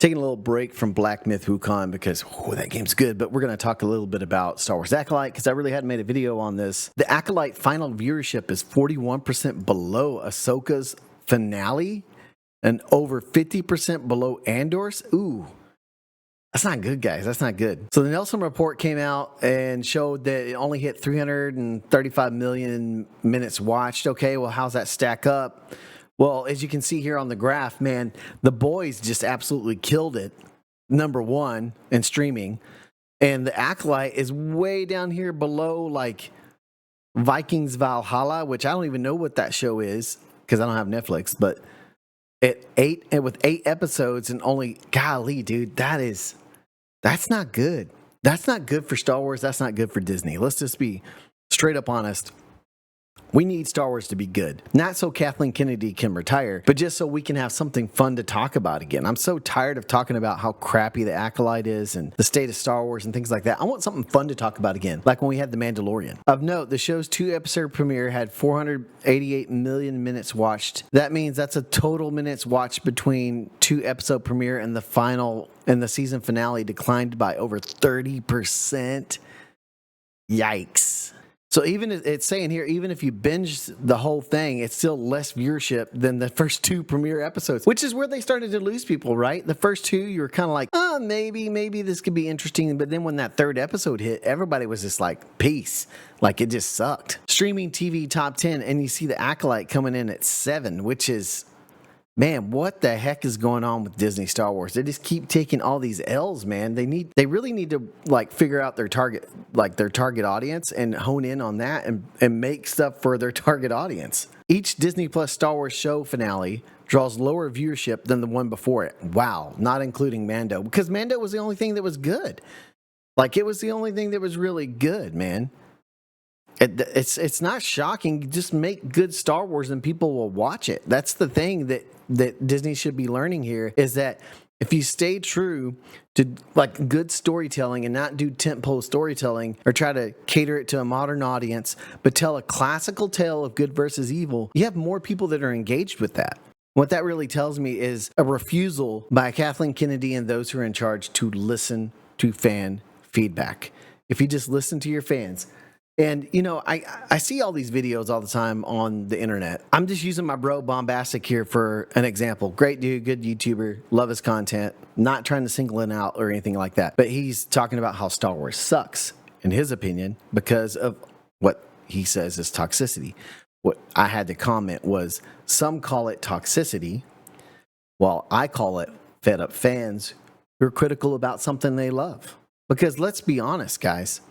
Taking a little break from Black Myth Wukong because that game's good, but we're going to talk a little bit about Star Wars Acolyte because I really hadn't made a video on this. The Acolyte final viewership is 41% below Ahsoka's finale and over 50% below Andor's. Ooh, that's not good, guys. That's not good. So the Nelson report came out and showed that it only hit 335 million minutes watched. Okay, well, how's that stack up? Well, as you can see here on the graph, man, the boys just absolutely killed it, #1 in streaming. And the Acolyte is way down here below, like, Vikings Valhalla, which I don't even know what that show is because I don't have Netflix. But with 8 episodes and only, golly, dude, that's not good. That's not good for Star Wars. That's not good for Disney. Let's just be straight up honest. We need Star Wars to be good. Not so Kathleen Kennedy can retire, but just so we can have something fun to talk about again. I'm so tired of talking about how crappy the Acolyte is and the state of Star Wars and things like that. I want something fun to talk about again, like when we had The Mandalorian. Of note, the show's 2-episode premiere had 488 million minutes watched. That means that's a total minutes watched between 2-episode premiere and the final, and the season finale declined by over 30%. Yikes. So even it's saying here, even if you binge the whole thing, it's still less viewership than the first 2 premiere episodes, which is where they started to lose people, right? The first 2, you were kind of like, oh, maybe this could be interesting. But then when that 3rd episode hit, everybody was just like, peace. Like, it just sucked. Streaming TV top 10, and you see the Acolyte coming in at 7, which is, man, what the heck is going on with Disney Star Wars? They just keep taking all these L's, man. They really need to, like, figure out their target audience and hone in on that and make stuff for their target audience. Each Disney Plus Star Wars show finale draws lower viewership than the one before it. Wow, not including Mando, because Mando was the only thing that was good. Like, it was the only thing that was really good, man. It's not shocking. You just make good Star Wars and people will watch it. That's the thing that Disney should be learning here, is that if you stay true to, like, good storytelling and not do tentpole storytelling or try to cater it to a modern audience, but tell a classical tale of good versus evil, you have more people that are engaged with that. What that really tells me is a refusal by Kathleen Kennedy and those who are in charge to listen to fan feedback. If you just listen to your fans. And, you know, I see all these videos all the time on the internet. I'm just using my bro Bombastic here for an example. Great dude, good YouTuber, love his content. Not trying to single him out or anything like that. But he's talking about how Star Wars sucks, in his opinion, because of what he says is toxicity. What I had to comment was, some call it toxicity, while I call it fed up fans who are critical about something they love. Because let's be honest, guys,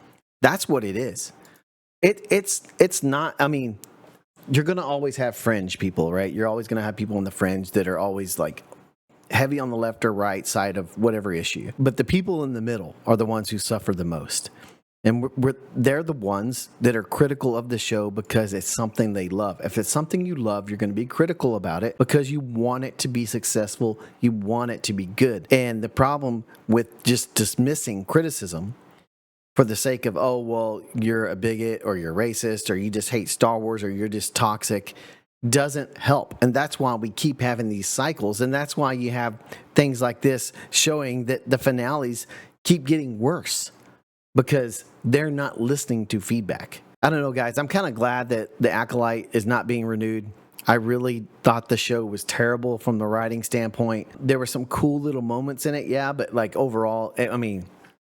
that's what it is. It's not, I mean, you're going to always have fringe people, right? You're always going to have people on the fringe that are always, like, heavy on the left or right side of whatever issue. But the people in the middle are the ones who suffer the most. And they're the ones that are critical of the show because it's something they love. If it's something you love, you're going to be critical about it because you want it to be successful. You want it to be good. And the problem with just dismissing criticism for the sake of, oh, well, you're a bigot or you're racist or you just hate Star Wars or you're just toxic, doesn't help. And that's why we keep having these cycles. And that's why you have things like this showing that the finales keep getting worse because they're not listening to feedback. I don't know, guys. I'm kind of glad that the Acolyte is not being renewed. I really thought the show was terrible from the writing standpoint. There were some cool little moments in it, yeah, but, like, overall, I mean,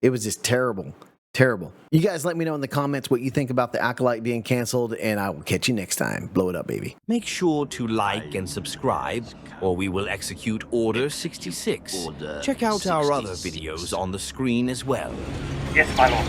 it was just terrible. Terrible. You guys let me know in the comments what you think about the Acolyte being canceled, and I will catch you next time. Blow it up, baby. Make sure to like and subscribe, or we will execute Order 66. Check out our other videos on the screen as well. Yes, my lord.